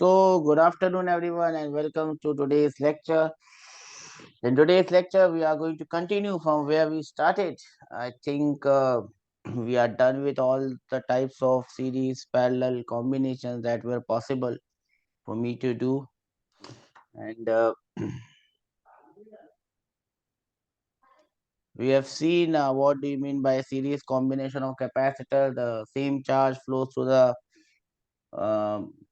So, good afternoon, everyone, and welcome to today's lecture. In today's lecture, we are going to continue from where we started. I think we are done with all the types of series, parallel combinations that were possible for me to do. And we have seen what do you mean by series combination of capacitor. The same charge flows through the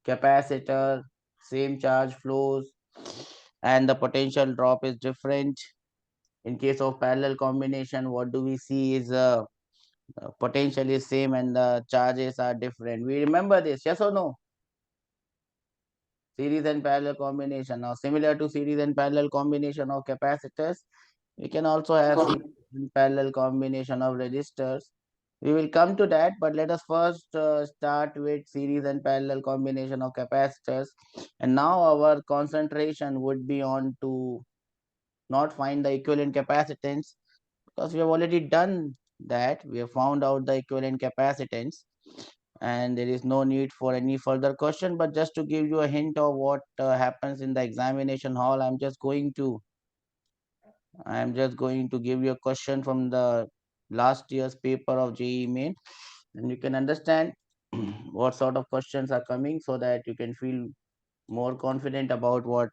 capacitor, same charge flows, and the potential drop is different. In case of parallel combination, what do we see is potential is same and the charges are different. We remember this, yes or no? Series and parallel combination. Now, similar to series and parallel combination of capacitors, we can also have series and parallel combination of resistors. We will come to that, but let us first start with series and parallel combination of capacitors. And now our concentration would be on to not find the equivalent capacitance, because we have already done that. We have found out the equivalent capacitance and there is no need for any further question. But just to give you a hint of what happens in the examination hall, I'm just going to give you a question from the last year's paper of JEE Main, and you can understand what sort of questions are coming, so that you can feel more confident about what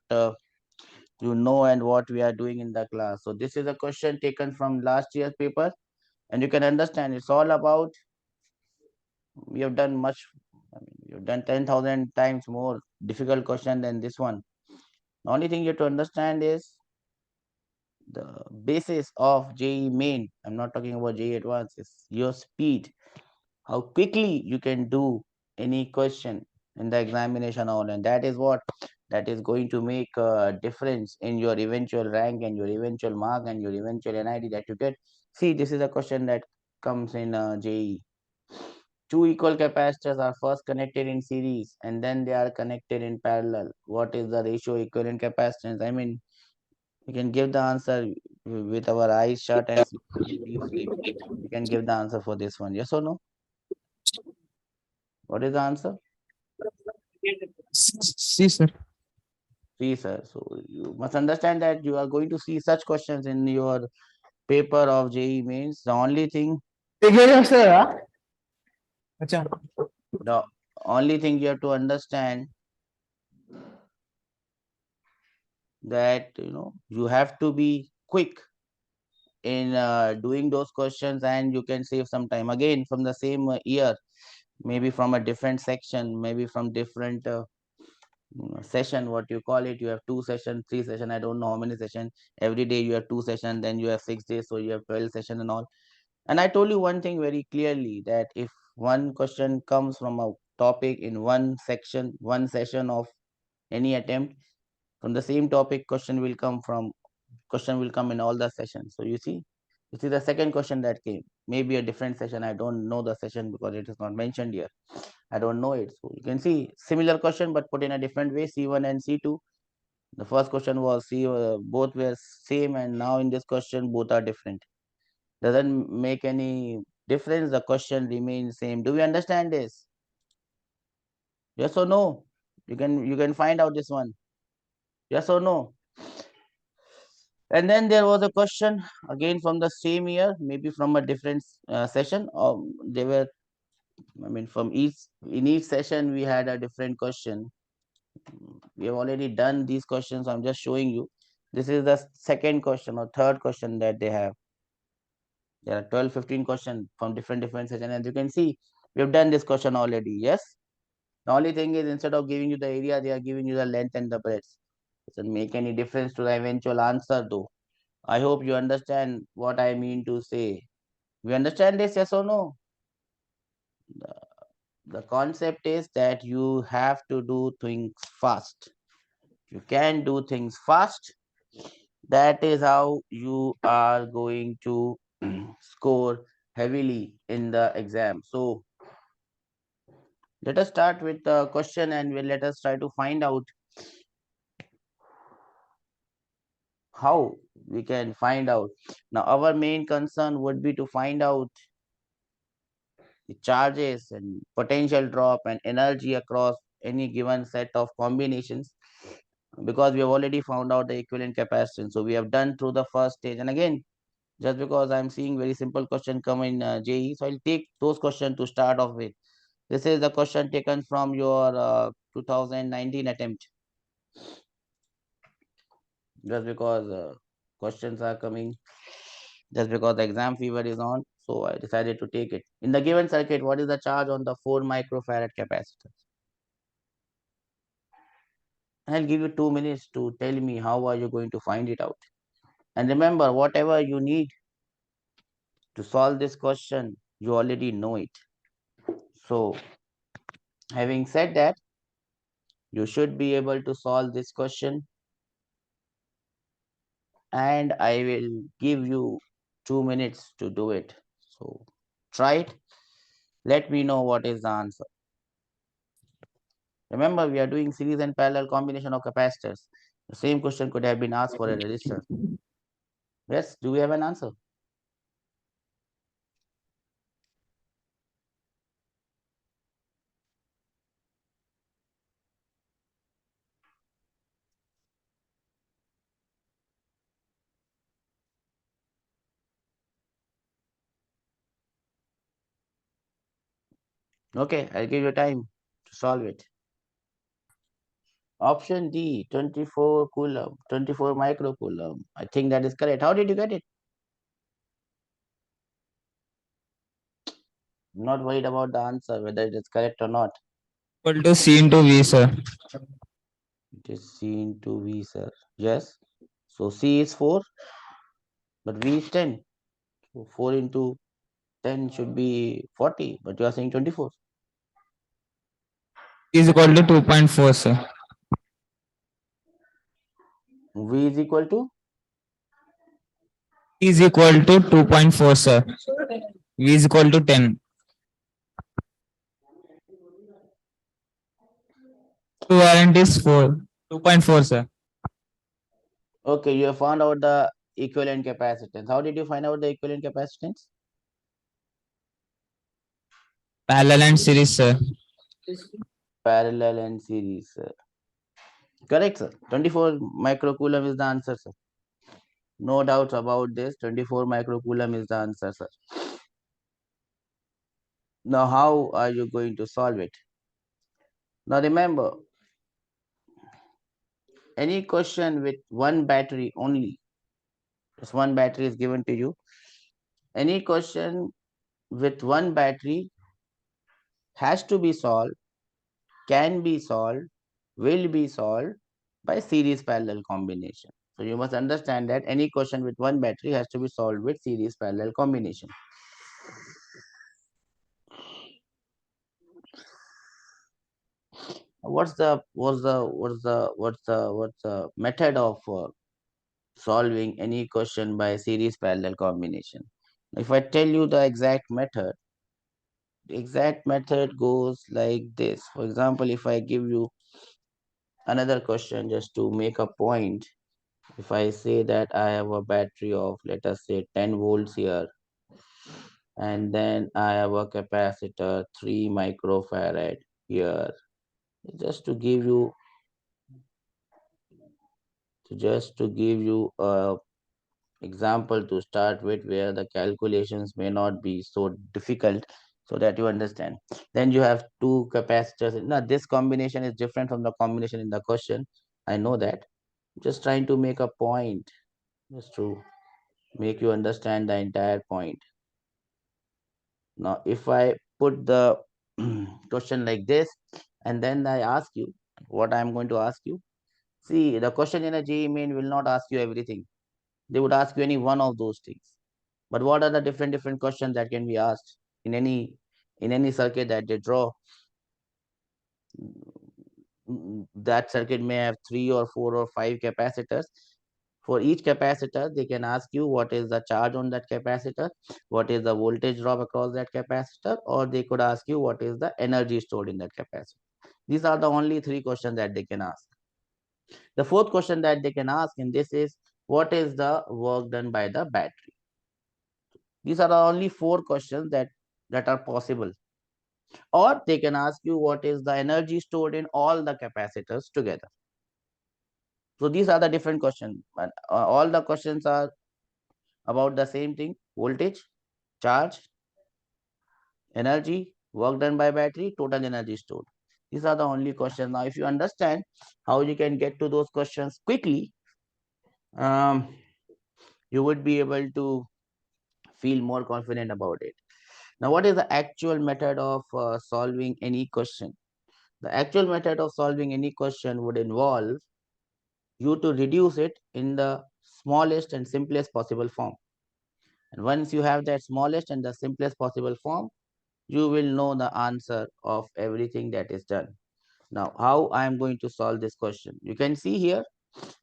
you know and what we are doing in the class. So this is a question taken from last year's paper, and you can understand it's all about, we have done much, you've done 10,000 times more difficult question than this one. The only thing you have to understand is the basis of JEE Main. I'm not talking about JEE Advanced. It's your speed, how quickly you can do any question in the examination hall, and that is what that is going to make a difference in your eventual rank and your eventual mark and your eventual NIT that you get. See, this is a question that comes in JEE. Two equal capacitors are first connected in series and then they are connected in parallel. What is the ratio equivalent capacitance? I mean, you can give the answer with our eyes shut and deep sleep. You can give the answer for this one. Yes or no? What is the answer? See, sir. See, sir. So you must understand that you are going to see such questions in your paper of JEE Mains. The only thing the only thing you have to understand that you have to be quick in doing those questions, and you can save some time again from the same year, maybe from a different section, maybe from different session, what you call it. You have 2 sessions, 3 sessions, I don't know how many sessions. Every day you have 2 sessions, then you have 6 days, so you have 12 sessions and all. And I told you one thing very clearly, that if one question comes from a topic in one section, one session of any attempt, from the same topic, question will come in all the sessions. So you see, this is the second question that came, maybe a different session. I don't know the session because it is not mentioned here. I don't know it. So you can see similar question but put in a different way, C1 and C2. The first question was both were same, and now in this question both are different. Doesn't make any difference, the question remains same. Do we understand this? Yes or no? You can find out this one. Yes or no? And then there was a question again from the same year, maybe from a different session. They were, I mean, from each session we had a different question. We have already done these questions. I'm just showing you. This is the second question or third question that they have. There are 12, 15 questions from different sessions. As you can see, we have done this question already. Yes. The only thing is, instead of giving you the area, they are giving you the length and the breadth. Doesn't make any difference to the eventual answer though. I hope you understand what I mean to say. We understand this, yes or no? The concept is that you have to do things fast. You can do things fast. That is how you are going to score heavily in the exam. So let us start with the question, and let us try to find out how we can find out. Now our main concern would be to find out the charges and potential drop and energy across any given set of combinations, because we have already found out the equivalent capacitance. So we have done through the first stage. And again, just because I'm seeing very simple question come in JEE, so I'll take those questions to start off with. This is the question taken from your 2019 attempt. Just because questions are coming, just because the exam fever is on, so I decided to take it. In the given circuit, what is the charge on the 4 microfarad capacitor? I'll give you 2 minutes to tell me how are you going to find it out. And remember, whatever you need to solve this question, you already know it. So having said that, you should be able to solve this question, and I will give you 2 minutes to do it. So try it. Let me know what is the answer. Remember, we are doing series and parallel combination of capacitors. The same question could have been asked for a resistor. Yes, do we have an answer? Okay, I'll give you time to solve it. Option D, 24 coulomb, 24 microcoulomb. I think that is correct. How did you get it? I'm not worried about the answer, whether it is correct or not. Equal to C into V, sir. It is C into V, sir. Yes. So C is 4, but V is 10. So 4 into 10 should be 40, but you are saying 24. Is equal to 2.4, sir. V is equal to? Is equal to 2.4, sir. V is equal to 10. Equivalent is 4. 2.4, sir. Okay, you have found out the equivalent capacitance. How did you find out the equivalent capacitance? Parallel and series, sir. Parallel and series, sir. Correct, sir. 24 microcoulomb is the answer, sir. No doubts about this. 24 microcoulomb is the answer, sir. Now, how are you going to solve it? Now, remember, any question with one battery only, just one battery is given to you. Any question with one battery has to be solved, can be solved, will be solved by series parallel combination. So you must understand that any question with one battery has to be solved with series parallel combination. What's the method of solving any question by series parallel combination? If I tell you the exact method goes like this. For example, if I give you another question just to make a point, if I say that I have a battery of, let us say, 10 volts here, and then I have a capacitor 3 microfarad here, just to give you a example to start with, where the calculations may not be so difficult, so that you understand. Then you have two capacitors. Now this combination is different from the combination in the question, I know that. Just trying to make a point, just to make you understand the entire point. Now if I put the question like this, and then I ask you what I'm going to ask you. See, the question in a JEE Main will not ask you everything. They would ask you any one of those things. But what are the different questions that can be asked in any circuit that they draw? That circuit may have 3 or 4 or 5 capacitors. For each capacitor, they can ask you what is the charge on that capacitor, what is the voltage drop across that capacitor, or they could ask you what is the energy stored in that capacitor. These are the only 3 questions that they can ask. The fourth question that they can ask in this is, what is the work done by the battery? These are the only 4 questions that are possible. Or they can ask you what is the energy stored in all the capacitors together. So these are the different questions, but all the questions are about the same thing: voltage, charge, energy, work done by battery, total energy stored. These are the only questions. Now, if you understand how you can get to those questions quickly, um, you would be able to feel more confident about it. Now, what is the actual method of solving any question? The actual method of solving any question would involve you to reduce it in the smallest and simplest possible form. And once you have that smallest and the simplest possible form, you will know the answer of everything that is done. Now, how I am going to solve this question? You can see here,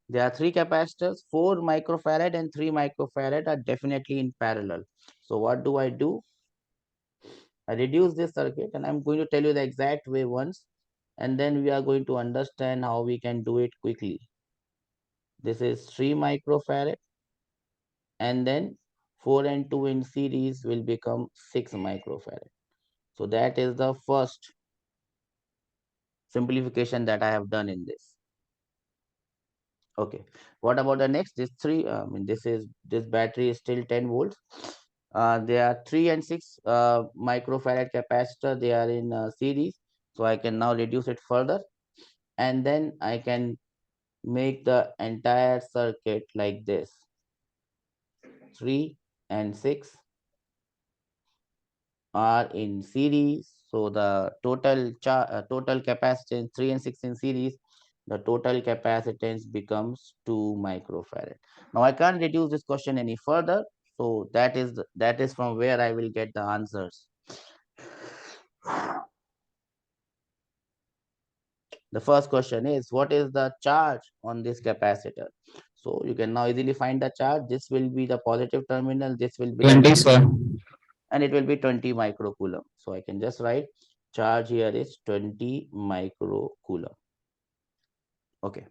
there are three capacitors, 4 microfarad and 3 microfarad are definitely in parallel. So what do? I reduce this circuit, and I'm going to tell you the exact way once, and then we are going to understand how we can do it quickly. This is 3 microfarad, and then 4 and 2 in series will become 6 microfarad. So that is the first simplification that I have done in this. Okay, what about the next? This three, this battery is still 10 volts. There are 3 and 6 microfarad capacitor. They are in series, so I can now reduce it further, and then I can make the entire circuit like this: 3 and 6 are in series. So the total capacitance 3 and 6 in series, the total capacitance becomes 2 microfarad. Now I can't reduce this question any further. So that is from where I will get the answers. The first question is, what is the charge on this capacitor? So you can now easily find the charge. This will be the positive terminal, this will be the 20, negative, sir. and it will be 20 microcoulomb. So I can just write charge here is 20 microcoulomb. Okay.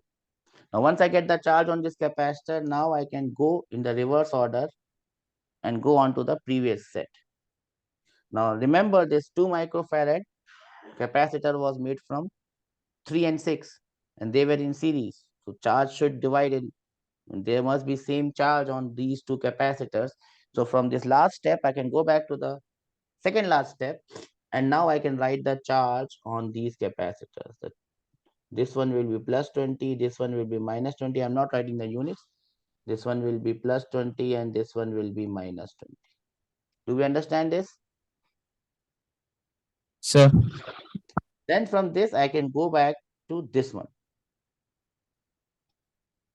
Now once I get the charge on this capacitor, now I can go in the reverse order and go on to the previous set. Now remember, this 2 microfarad capacitor was made from 3 and 6, and they were in series. So charge should divide in, and there must be same charge on these two capacitors. So from this last step, I can go back to the second last step, and now I can write the charge on these capacitors. This one will be plus 20, this one will be minus 20. I'm not writing the units. This one will be plus 20 and this one will be minus 20. Do we understand this? Sir. Then from this, I can go back to this one,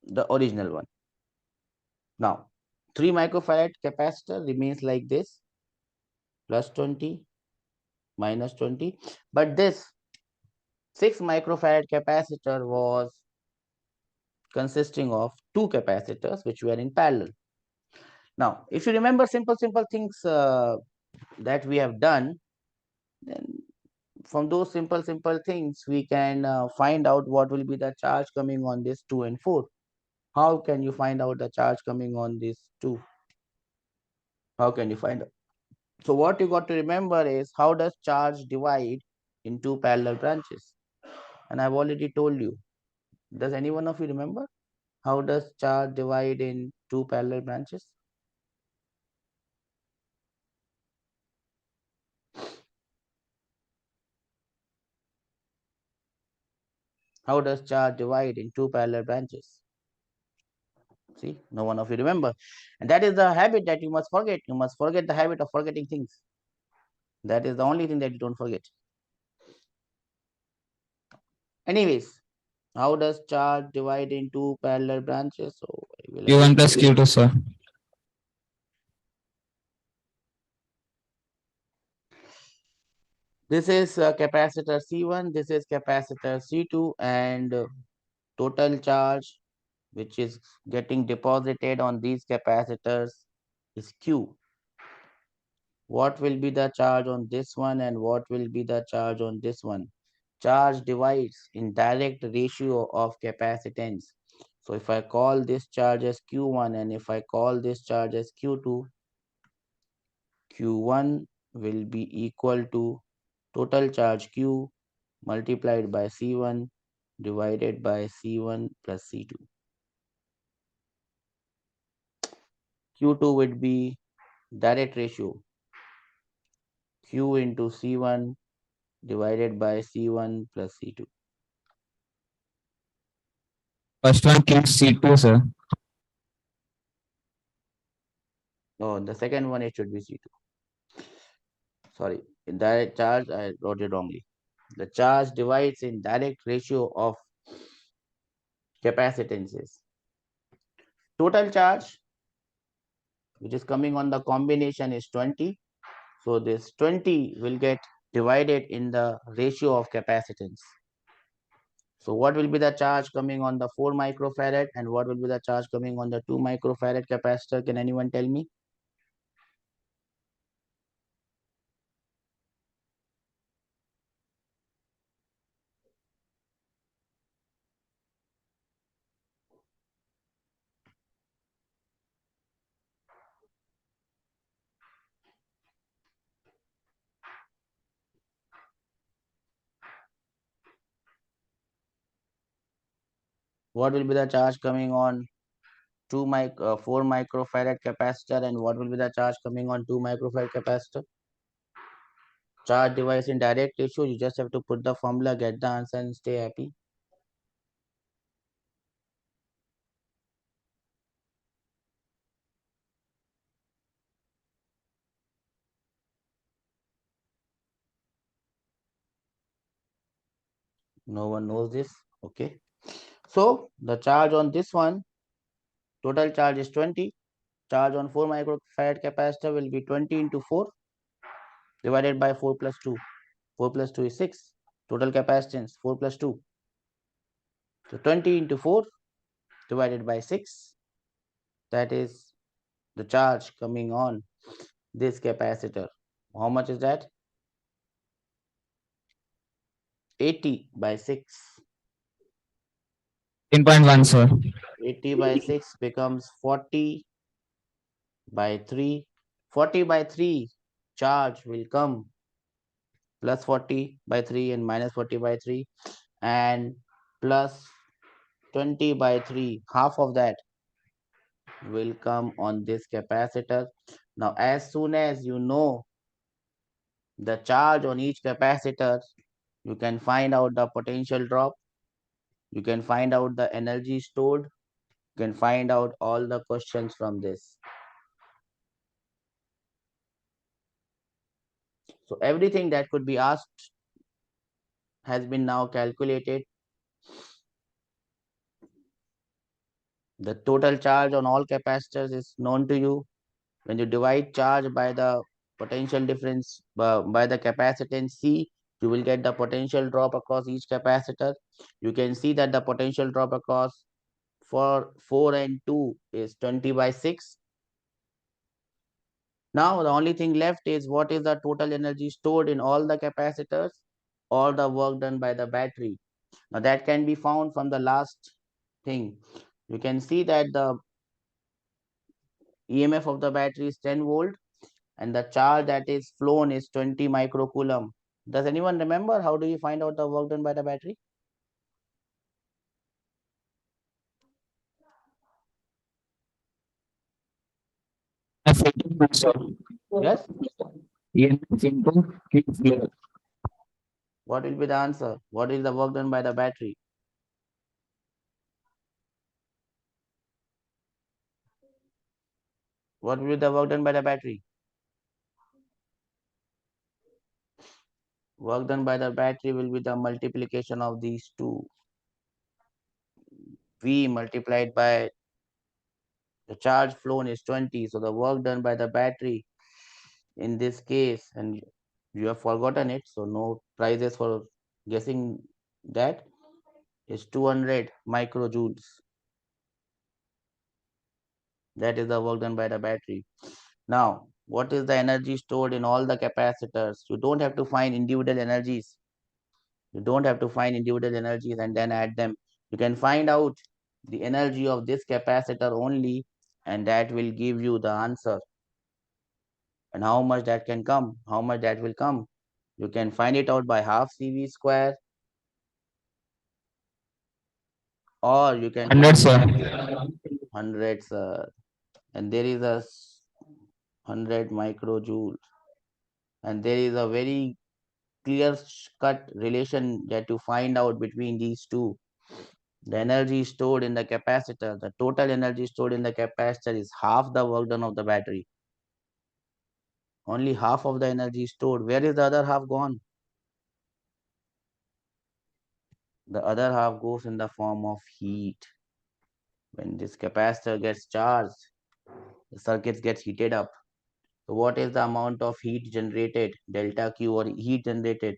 the original one. Now, 3 microfarad capacitor remains like this, plus 20, minus 20. But this 6 microfarad capacitor was consisting of 2 capacitors which were in parallel. Now, if you remember simple things that we have done, then from those simple things, we can find out what will be the charge coming on this 2 and 4. How can you find out the charge coming on this 2? How can you find out? So what you got to remember is, how does charge divide in two parallel branches? And I've already told you. Does any one of you remember? How does charge divide in two parallel branches? How does charge divide in two parallel branches? See, no one of you remember. And that is the habit that you must forget. You must forget the habit of forgetting things. That is the only thing that you don't forget. Anyways, how does charge divide in two parallel branches? So I will Q1 again plus show you. Q2, sir. This is capacitor C1, this is capacitor C2, and total charge which is getting deposited on these capacitors is Q. What will be the charge on this one and what will be the charge on this one? Charge divides in direct ratio of capacitance. So if I call this charge as Q1 and if I call this charge as Q2, Q1 will be equal to total charge Q multiplied by C1 divided by C1 plus C2. Q2 would be direct ratio Q into C1 divided by C1 plus C2. First one kills C2, sir. No, the second one it should be C2. Sorry, in direct charge I wrote it wrongly. The charge divides in direct ratio of capacitances. Total charge which is coming on the combination is 20. So this 20 will get divided in the ratio of capacitance. So what will be the charge coming on the 4 microfarad and what will be the charge coming on the 2 microfarad capacitor? Can anyone tell me? What will be the charge coming on 4 microfarad capacitor and what will be the charge coming on 2 microfarad capacitor? Charge divides in direct ratio. You just have to put the formula, get the answer and stay happy. No one knows this. Okay. So the charge on this one, total charge is 20. Charge on 4 microfarad capacitor will be 20 into 4 divided by 4 plus 2. 4 plus 2 is 6. Total capacitance 4 plus 2. So 20 into 4 divided by 6. That is the charge coming on this capacitor. How much is that? 80 by 6. 10.1, sir. 80 by 6 becomes 40 by 3. 40 by 3 charge will come plus 40 by 3 and minus 40 by 3 and plus 20 by 3. Half of that will come on this capacitor. Now, as soon as you know the charge on each capacitor, you can find out the potential drop. You can find out the energy stored. You can find out all the questions from this. So everything that could be asked has been now calculated. The total charge on all capacitors is known to you. When you divide charge by the potential difference by the capacitance C, you will get the potential drop across each capacitor. You can see that the potential drop across for 4 and 2 is 20 by 6. Now the only thing left is what is the total energy stored in all the capacitors or the work done by the battery. Now that can be found from the last thing. You can see that the EMF of the battery is 10 volt and the charge that is flown is 20 microcoulomb. Does anyone remember how do you find out the work done by the battery? Sir. Yes. EMF into Q flow. What will be the answer? What is the work done by the battery? What will be the work done by the battery? Work done by the battery will be the multiplication of these two. V multiplied by the charge flown is 20. So the work done by the battery in this case, and you have forgotten it, so no prizes for guessing that, is 200 microjoules. That is the work done by the battery. Now, what is the energy stored in all the capacitors? You don't have to find individual energies. You don't have to find individual energies and then add them. You can find out the energy of this capacitor only, and that will give you the answer. And how much that can come, how much that will come. You can find it out by half CV square, or you can 100, find it sir. hundreds, and there is a 100 microjoule, and there is a very clear cut relation that you find out between these two. The energy stored in the capacitor, the total energy stored in the capacitor is half the work done of the battery. Only half of the energy is stored. Where is the other half gone? The other half goes in the form of heat. When this capacitor gets charged, the circuit gets heated up. So what is the amount of heat generated? Delta Q, or heat generated.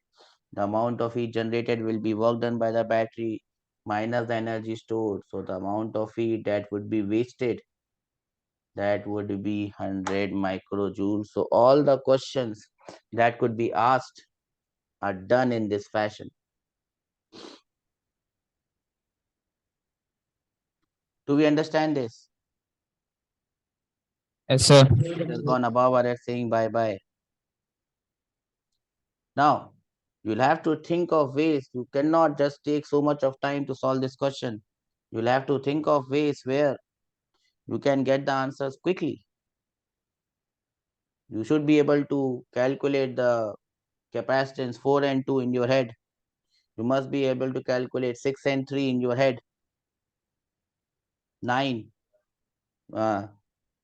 The amount of heat generated will be work done by the battery minus the energy stored. So the amount of heat that would be wasted, that would be 100 microjoules. So all the questions that could be asked are done in this fashion. Do we understand this? Yes, sir. It has gone above our head saying bye bye. Now, you'll have to think of ways. You cannot just take so much of time to solve this question. You'll have to think of ways where you can get the answers quickly. You should be able to calculate the capacitance 4 and 2 in your head. You must be able to calculate 6 and 3 in your head. 9.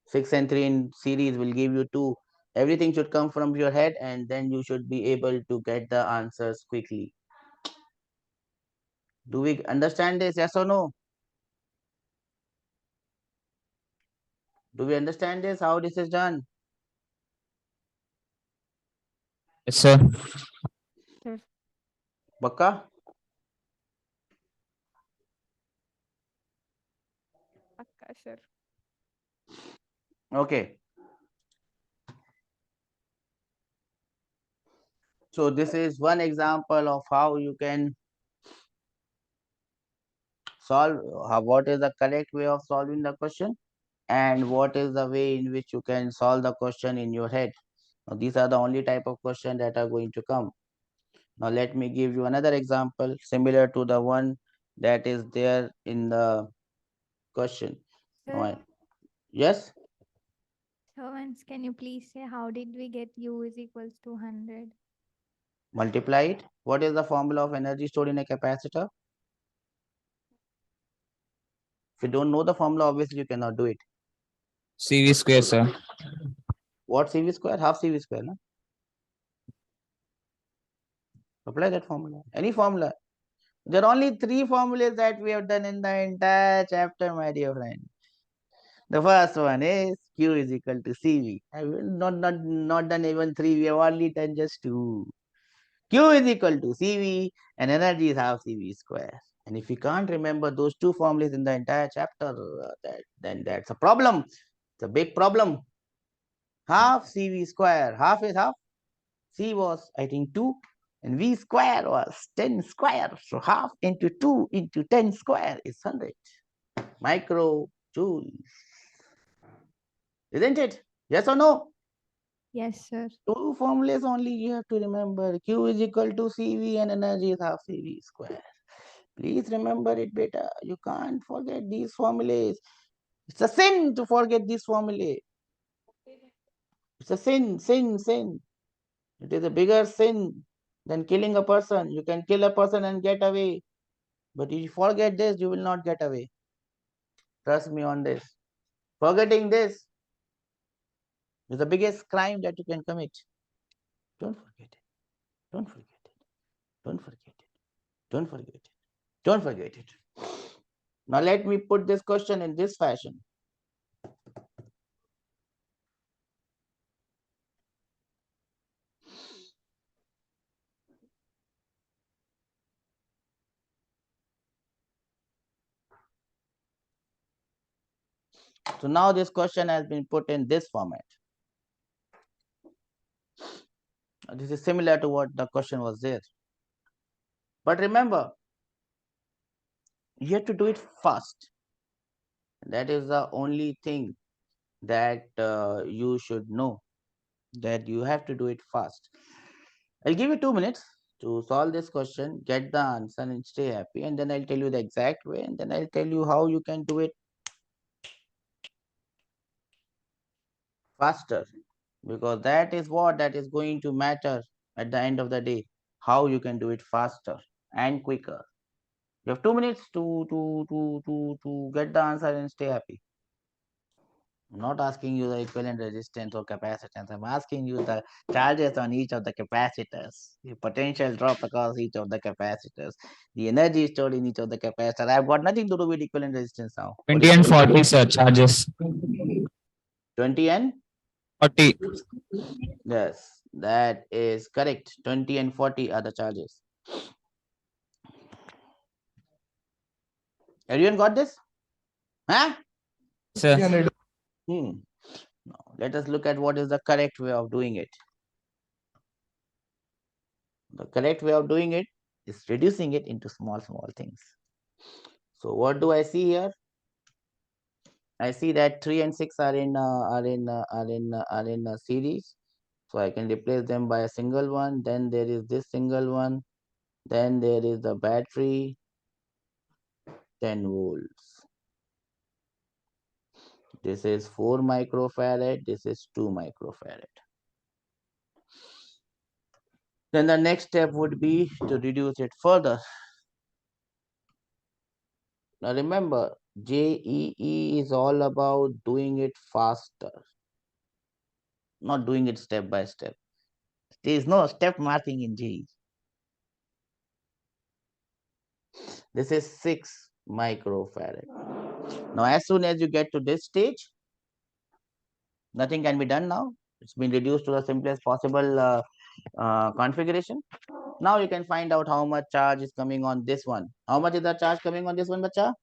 6 and 3 in series will give you 2. Everything should come from your head, and then you should be able to get the answers quickly. Do we understand this? Yes or no? Do we understand this? How this is done? Yes, sir. Sir. Bakka? Akka, sir. Okay. So this is one example of how you can solve, what is the correct way of solving the question, and what is the way in which you can solve the question in your head. Now, these are the only type of question that are going to come. Now let me give you another example similar to the one that is there in the question. Sir, Yes, so once can you please say how did we get U is equals to 100? multiply it. What is the formula of energy stored in a capacitor? If you don't know the formula, obviously you cannot do it. CV square, sir. What CV square? Half CV square, no? Apply that formula. Any formula. There are only 3 formulas that we have done in the entire chapter, my dear friend. The first one is Q is equal to CV. I have not done even 3. We have only done just 2. Q is equal to CV, and energy is half CV square. And if you can't remember those 2 formulas in the entire chapter, then that's a problem. It's a big problem. Half CV square. Half is half. C was, I think, 2, and V square was 10 square. So half into 2 into 10 square is 100 microjoules. Isn't it? Yes or no? Yes, sir. 2 formulas only you have to remember. Q is equal to CV, and energy is half CV square. Please remember it better. You can't forget these formulas. It's a sin to forget these formulas. It's a sin. It is a bigger sin than killing a person. You can kill a person and get away. But if you forget this, you will not get away. Trust me on this. Forgetting this is the biggest crime that you can commit. Don't forget it. Don't forget it. Don't forget it. Don't forget it. Don't forget it. Now let me put this question in this fashion. So now this question has been put in this format. This is similar to what the question was there. But remember, you have to do it fast. That is the only thing that you should know, that you have to do it fast. I'll give you 2 minutes to solve this question, get the answer and stay happy, and then I'll tell you the exact way, and then I'll tell you how you can do it faster, because that is what that is going to matter at the end of the day, how you can do it faster and quicker. You have 2 minutes to get the answer and stay happy. I'm not asking you the equivalent resistance or capacitance. I'm asking you the charges on each of the capacitors, the potential drop across each of the capacitors, the energy stored in each of the capacitors. I've got nothing to do with equivalent resistance now. What 20 is and it? 40, sir, charges. 20 and 40. yes, that is correct. 20 and 40 are the charges. Everyone got this? Huh? Sir. Now, let us look at what is the correct way of doing it. The correct way of doing it is reducing it into small things. So what do I see here? I see that 3 and 6 are in a series. So I can replace them by a single one. Then there is this single one. Then there is the battery, 10 volts. This is 4 microfarad. This is 2 microfarad. Then the next step would be to reduce it further. Now remember, JEE is all about doing it faster, not doing it step by step. There is no step marking in JEE. This is 6 microfarad. Now, as soon as you get to this stage, nothing can be done now. It's been reduced to the simplest possible configuration. Now you can find out how much charge is coming on this one. How much is the charge coming on this one, bacha?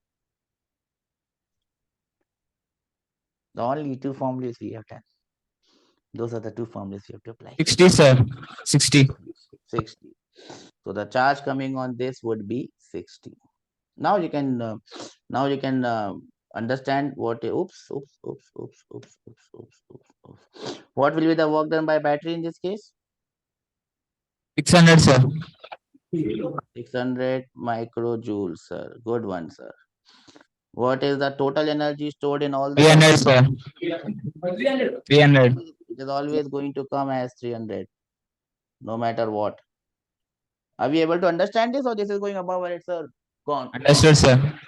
The only two formulas we have done. Those are the two formulas you have to apply. 60, sir. 60. 60. So the charge coming on this would be 60. Now you can understand what oops. What will be the work done by battery in this case? 600, sir. 600 microjoules, sir. Good one, sir. What is the total energy stored in all the 300, sir. 300. It is always going to come as 300, no matter what. Are we able to understand this, or this is going above where it's gone? Understood, sir.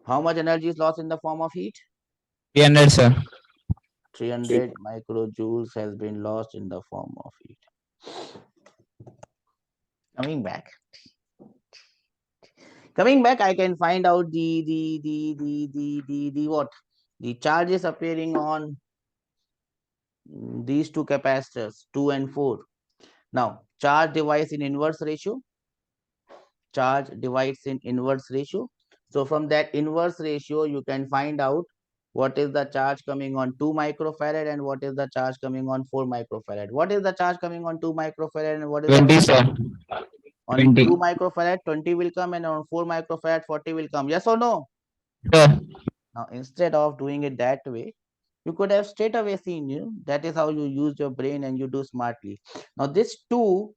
How much energy is lost in the form of heat? 300, sir. 300 microjoules has been lost in the form of heat. Coming back, I can find out the what? The charges appearing on these two capacitors, 2 and 4. Now, charge divides in inverse ratio. Charge divides in inverse ratio. So from that inverse ratio, you can find out what is the charge coming on 2 microfarad and what is the charge coming on 4 microfarad. What is the charge coming on 2 microfarad and what is 20, the sir. on 20. 2 microfarad 20 will come and on 4 microfarad 40 will come. Yes or no? Sir. Now instead of doing it that way, you could have straight away seen, that is how you use your brain and you do smartly. Now this 2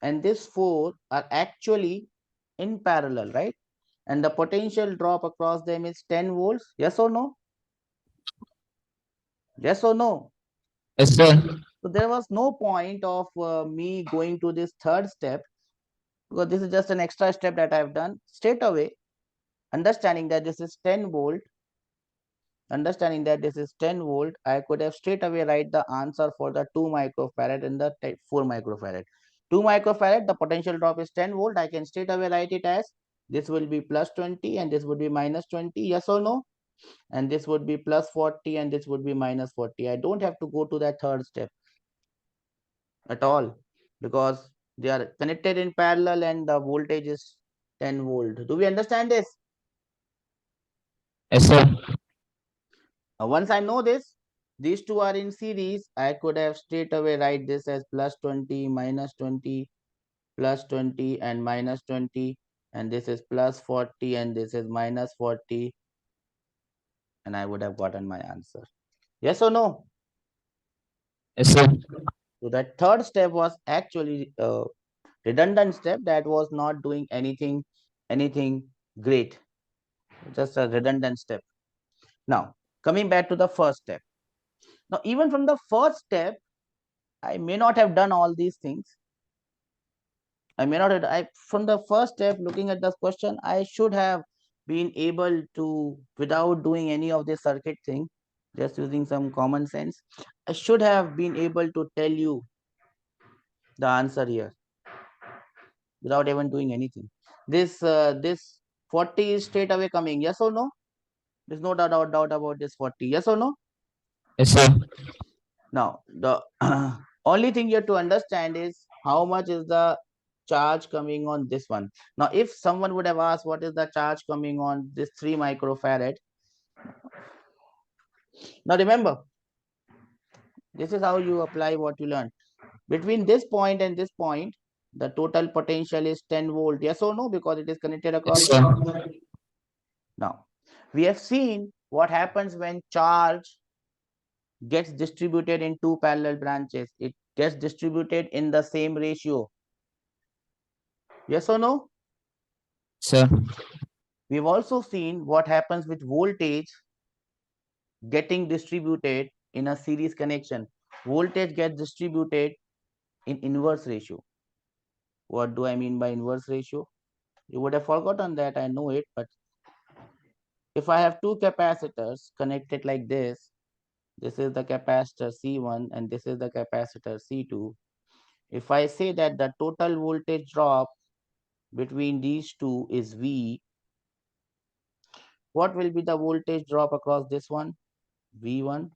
and this 4 are actually in parallel, right? And the potential drop across them is 10 volts. Yes or no? Yes or no? Yes, sir. So there was no point of me going to this third step, because this is just an extra step that I've done straight away. Understanding that this is 10 volt, I could have straight away write the answer for the 2 microfarad and the 4 microfarad. 2 microfarad, the potential drop is 10 volt. I can straight away write it as this will be plus 20 and this would be minus 20. Yes or no? And this would be plus 40 and this would be minus 40. I don't have to go to that third step at all, because they are connected in parallel and the voltage is 10 volt. Do we understand this? Yes, sir. Once I know this, these two are in series, I could have straight away write this as plus 20, minus 20, plus 20 and minus 20, and this is plus 40 and this is minus 40, and I would have gotten my answer. Yes or no? Yes, sir. So that third step was actually redundant step that was not doing anything great, just a redundant step. Now coming back to the first step. Now even from the first step, I may not have done all these things. I may not have, from the first step, looking at this question, I should have been able to, without doing any of this circuit thing, just using some common sense, I should have been able to tell you the answer here without even doing anything. This 40 is straight away coming, yes or no? There's no doubt about this 40, yes or no? Yes, sir. Now the only thing you have to understand is how much is the charge coming on this one. Now if someone would have asked what is the charge coming on this 3 microfarad, now remember, this is how you apply what you learned. Between this point and this point, the total potential is 10 volt, yes or no, because it is connected across Yes, this. sir. Now we have seen what happens when charge gets distributed in two parallel branches. It gets distributed in the same ratio, yes or no? Sir. We've also seen what happens with voltage getting distributed in a series connection. Voltage gets distributed in inverse ratio. What do I mean by inverse ratio? You would have forgotten that, I know it, but if I have two capacitors connected like this is the capacitor C1 and this is the capacitor C2. If I say that the total voltage drop between these two is V, what will be the voltage drop across this one? V1.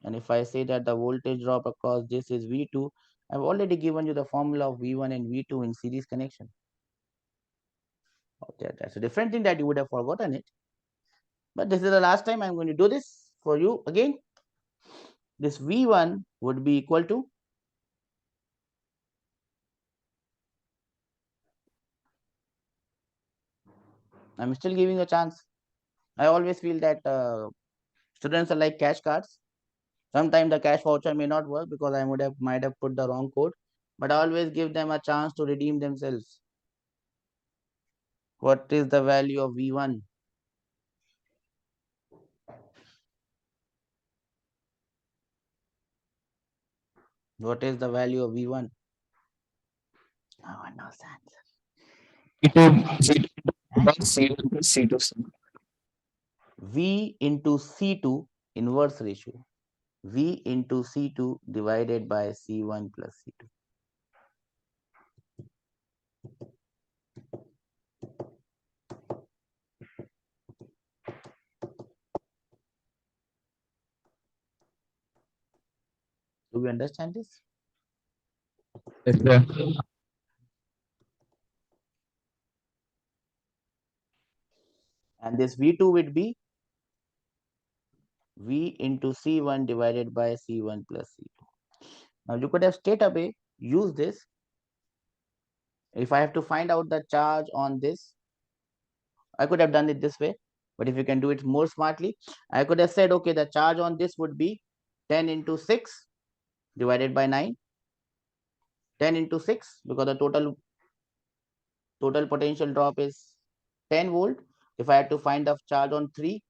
And if I say that the voltage drop across this is V2, I've already given you the formula of V1 and V2 in series connection. Okay, that's a different thing that you would have forgotten it. But this is the last time I'm going to do this for you again. This V1 would be equal to, I'm still giving a chance. I always feel that students are like cash cards. Sometimes the cash voucher may not work because I might have put the wrong code, but I always give them a chance to redeem themselves. What is the value of V1? What is the value of V1? No one knows the answer. C2 C2 sir. V into C2 inverse ratio. V into C2 divided by C1 plus C2. Do we understand this? Yes, sir. And this V2 would be V into C1 divided by C1 plus C2. Now you could have straight away used this. If I have to find out the charge on this, I could have done it this way. But if you can do it more smartly, I could have said, okay, the charge on this would be 10 into 6 divided by 9. 10 into 6 because the total potential drop is 10 volt. If I had to find the charge on 3,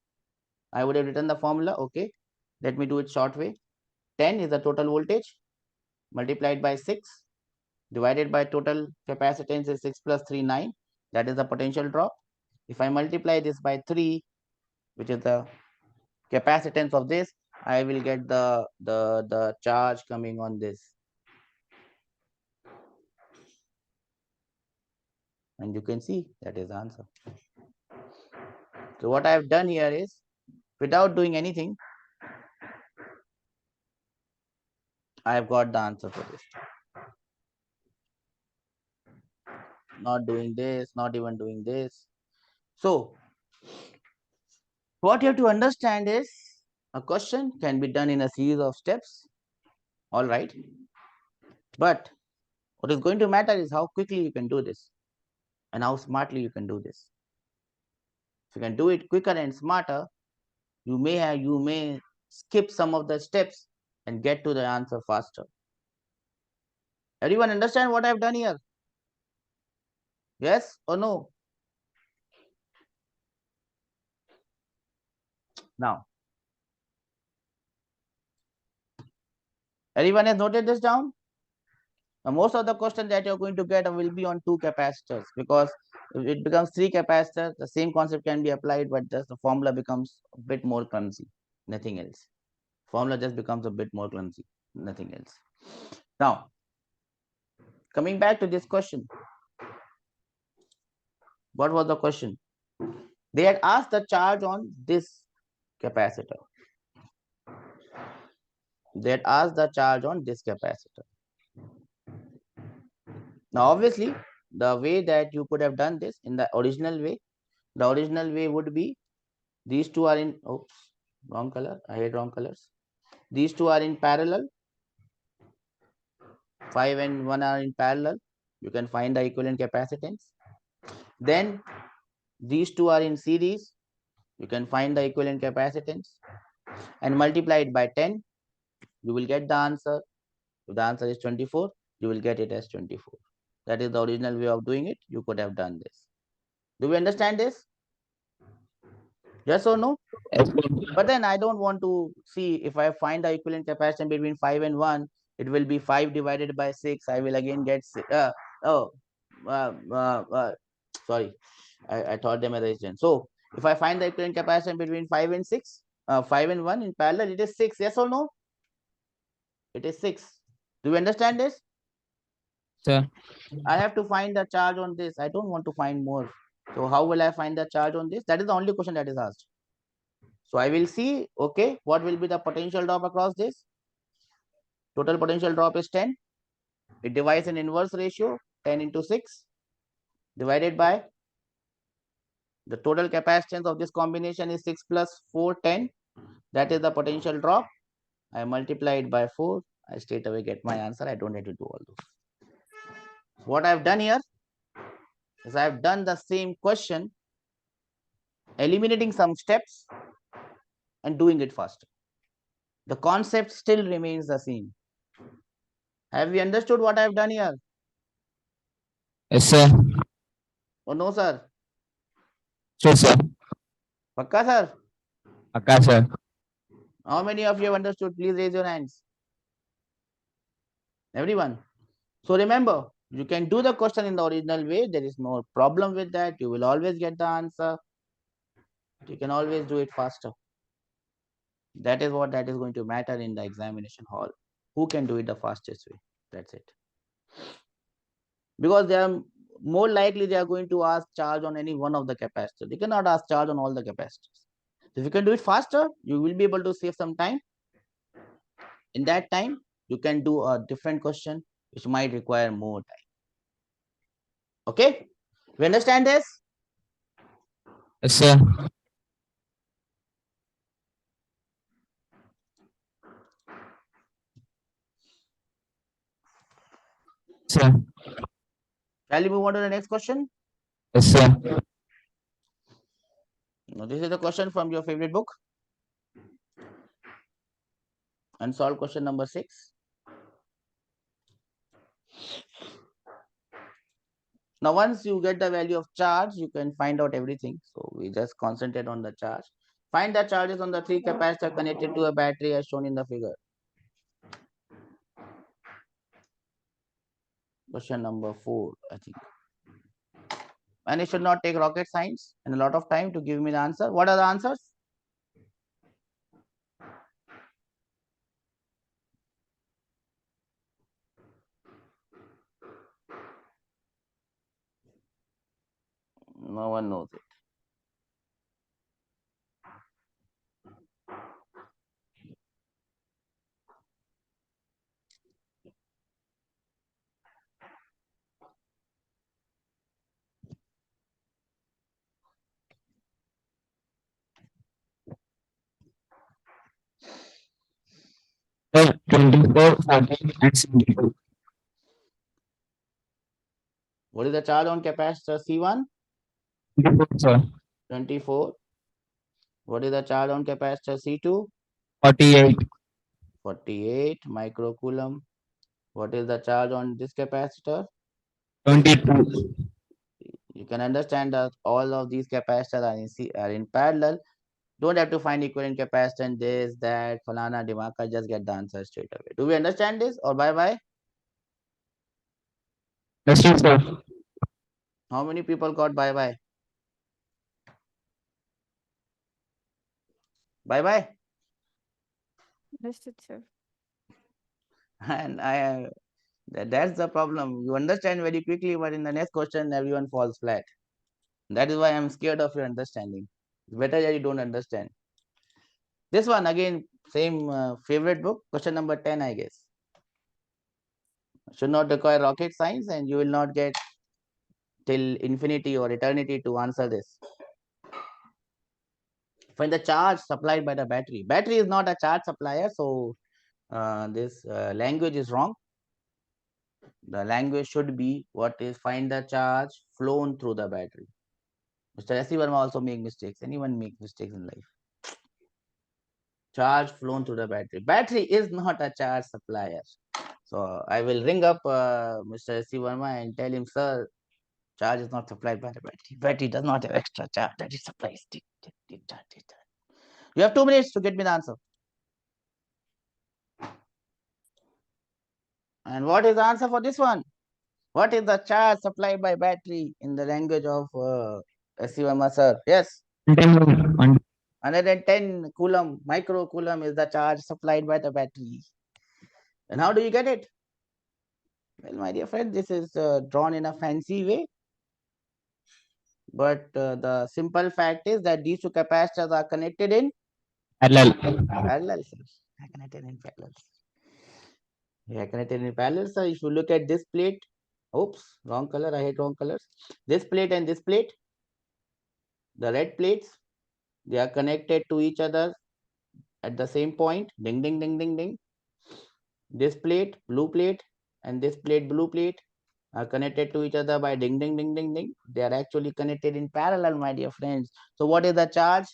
I would have written the formula. Okay, let me do it short way. 10 is the total voltage multiplied by 6 divided by total capacitance is 6 plus 3, 9. That is the potential drop. If I multiply this by 3, which is the capacitance of this, I will get the charge coming on this. And you can see that is the answer. So what I have done here is, without doing anything, I have got the answer for this. Not doing this, not even doing this. So what you have to understand is, a question can be done in a series of steps. All right. But what is going to matter is how quickly you can do this and how smartly you can do this. If you can do it quicker and smarter, you may skip some of the steps and get to the answer faster. Everyone understand what I've done here? Yes or no? Now, everyone has noted this down? Now, most of the questions that you're going to get will be on 2 capacitors, because if it becomes 3 capacitors, the same concept can be applied, but just the formula becomes a bit more clumsy, nothing else. Formula just becomes a bit more clumsy, nothing else. Now, coming back to this question, what was the question? They had asked the charge on this capacitor. They had asked the charge on this capacitor. Now, obviously, the way that you could have done this in the original way would be, these two are in, oops, wrong color, I hate wrong colors. These two are in parallel, 5 and 1 are in parallel. You can find the equivalent capacitance. Then these two are in series. You can find the equivalent capacitance and multiply it by 10. You will get the answer. If the answer is 24, you will get it as 24. That is the original way of doing it. You could have done this. Do we understand this? Yes or no? But then I don't want to see, if I find the equivalent capacitance between 5 and 1, it will be 5 divided by 6. I will again get sorry, I thought them as resistance. So if I find the equivalent capacitance between 5 and 6, 5 and 1 in parallel, it is 6. Yes or no? It is 6. Do you understand this? Sir. I have to find the charge on this. I don't want to find more. So how will I find the charge on this? That is the only question that is asked. So I will see, okay, what will be the potential drop across this? Total potential drop is 10. It divides in inverse ratio, 10 into 6, divided by the total capacitance of this combination is 6 plus 4, 10. That is the potential drop. I multiply it by 4. I straight away get my answer. I don't need to do all those. What I've done here is I've done the same question, eliminating some steps and doing it faster. The concept still remains the same. Have we understood what I've done here? Yes, sir. Oh no, sir? Sure, sir. Pakka, sir? Okay, sir. How many of you have understood? Please raise your hands. Everyone. So remember, you can do the question in the original way. There is no problem with that. You will always get the answer. You can always do it faster. That is what that is going to matter in the examination hall. Who can do it the fastest way? That's it. Because they are more likely they are going to ask charge on any one of the capacitors. They cannot ask charge on all the capacitors. If you can do it faster, you will be able to save some time. In that time, you can do a different question which might require more time. Okay? You understand this? Yes, sir. Sir. Shall we move on to the next question? Yes, sir. Now, this is the question from your favorite book. Unsolved question number 6. Now, once you get the value of charge, you can find out everything. So we just concentrate on the charge. Find the charges on the 3 capacitors connected to a battery as shown in the figure. Question number 4, I think. And it should not take rocket science and a lot of time to give me the answer. What are the answers? No one knows it. Sir, 24, 14, and 72. What is the charge on capacitor C1? 24, sir. 24. What is the charge on capacitor C2? 48. 48 microcoulomb. What is the charge on this capacitor? 22. You can understand that all of these capacitors are in parallel. Don't have to find equivalent capacitance, this, that, falana, dimaka, just get the answer straight away. Do we understand this or bye-bye? Understood, sir. How many people got bye-bye? Bye-bye. Understood, sir. And that's the problem. You understand very quickly, but in the next question, everyone falls flat. That is why I'm scared of your understanding. It's better that you don't understand. This one again, same favorite book, question number 10, I guess. Should not require rocket science, and you will not get till infinity or eternity to answer this. Find the charge supplied by the battery. Battery is not a charge supplier, so this language is wrong. The language should be what is find the charge flown through the battery. Mr. S.C. Verma also make mistakes. Anyone make mistakes in life? Charge flown through the battery. Battery is not a charge supplier. So I will ring up Mr. S.C. Verma and tell him, sir, charge is not supplied by the battery. Battery does not have extra charge that it supplies. You have 2 minutes to get me the answer. And what is the answer for this one? What is the charge supplied by battery in the language of S.C. Verma, sir? Yes. 110 coulomb, micro coulomb is the charge supplied by the battery. And how do you get it? Well, my dear friend, this is drawn in a fancy way. But the simple fact is that these two capacitors are connected in Parallel. parallel. They are connected in parallel. They are connected in parallel. So if you look at this plate, oops, wrong color. I hate wrong colors. This plate and this plate, the red plates, they are connected to each other at the same point. Ding, ding, ding, ding, ding. This plate, blue plate, and this plate, blue plate, are connected to each other by ding, ding, ding, ding, ding. They are actually connected in parallel, my dear friends. So what is the charge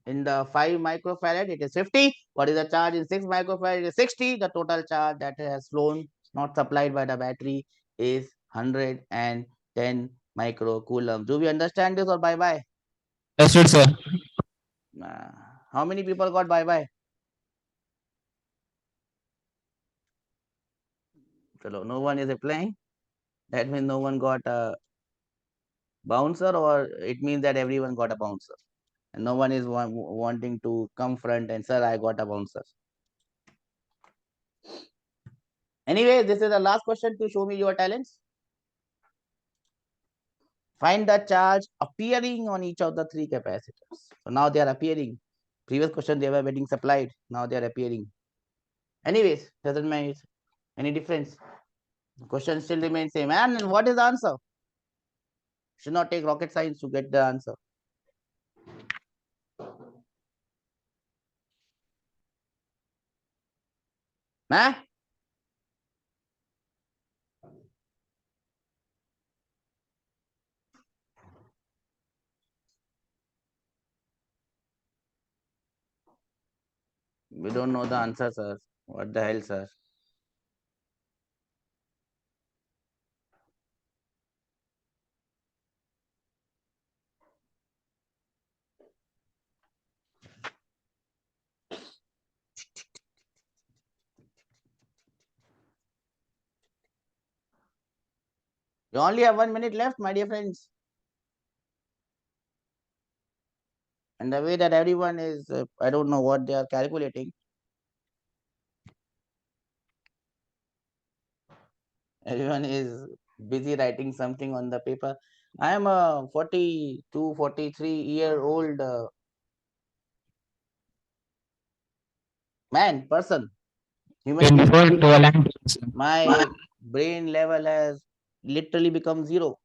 in the 5 microfarad? It is 50. What is the charge in 6 microfarad? It is 60. The total charge that has flown, not supplied by the battery, is 110 microcoulomb. Do we understand this or bye-bye? Understood, sir. How many people got bye-bye? No one is replying. That means no one got a bouncer, or it means that everyone got a bouncer. And no one is wanting to come front and, sir, I got a bouncer. Anyway, this is the last question to show me your talents. Find the charge appearing on each of the 3 capacitors. So now they are appearing. Previous question they were getting supplied. Now they are appearing. Anyways, doesn't make any difference. The question still remains same. And what is the answer? Should not take rocket science to get the answer. Huh? We don't know the answer, sir. What the hell, sir? You only have 1 minute left, my dear friends. And the way that everyone is, I don't know what they are calculating. Everyone is busy writing something on the paper. I am a 42, 43-year-old person, human being. 24, 12, and 12. My brain level has literally become zero.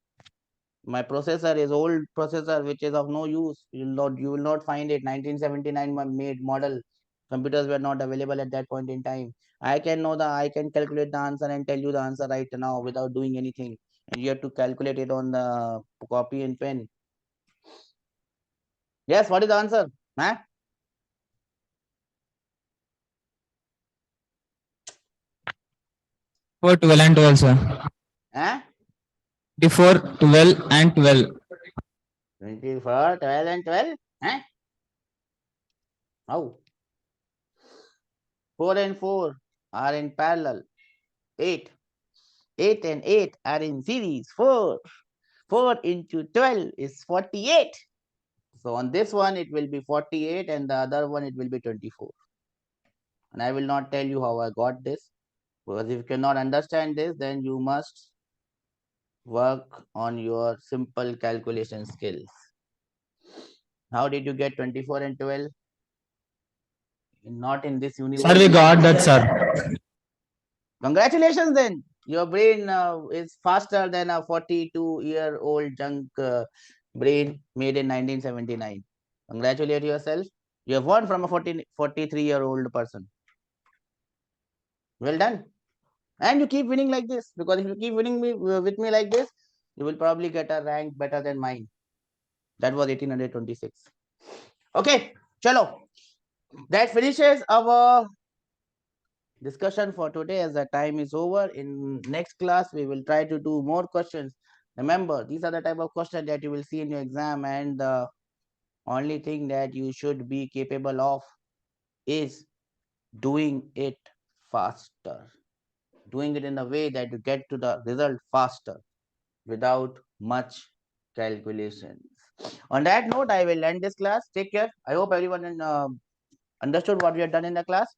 My processor is old processor, which is of no use. You will not find it. 1979 made model. Computers were not available at that point in time. I can calculate the answer and tell you the answer right now without doing anything. And you have to calculate it on the copy and pen. Yes, what is the answer? Huh? For 12 and 12, sir. Huh? Before 12 and 12. 24, 12 and 12? Huh? How? 4 and 4 are in parallel. 8. 8 and 8 are in series. 4 into 12 is 48. So on this one, it will be 48 and the other one, it will be 24. And I will not tell you how I got this. Because if you cannot understand this, then you must work on your simple calculation skills. How did you get 24 and 12? Not in this Sir, we university. got that, sir. Congratulations then. Your brain is faster than a 42-year-old junk brain made in 1979. Congratulate yourself. You have won from a 43-year-old person. Well done. And you keep winning like this, because if you keep winning with me like this, you will probably get a rank better than mine. That was 1826. Okay, chalo. That finishes our discussion for today, as the time is over. In next class, we will try to do more questions. Remember, these are the type of questions that you will see in your exam, and the only thing that you should be capable of is doing it faster. Doing it in a way that you get to the result faster without much calculations. On that note, I will end this class. Take care. I hope everyone understood what we have done in the class.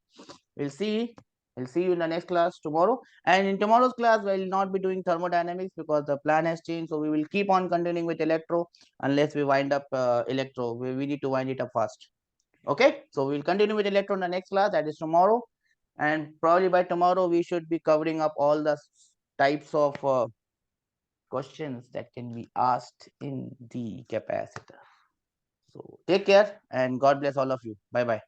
We'll see. We'll see you in the next class tomorrow. And in tomorrow's class, we'll not be doing thermodynamics because the plan has changed. So we will keep on continuing with electro unless we wind up electro. We need to wind it up fast. Okay. So we'll continue with electro in the next class. That is tomorrow. And probably by tomorrow, we should be covering up all the types of questions that can be asked in the capacitor. So take care and God bless all of you. Bye bye.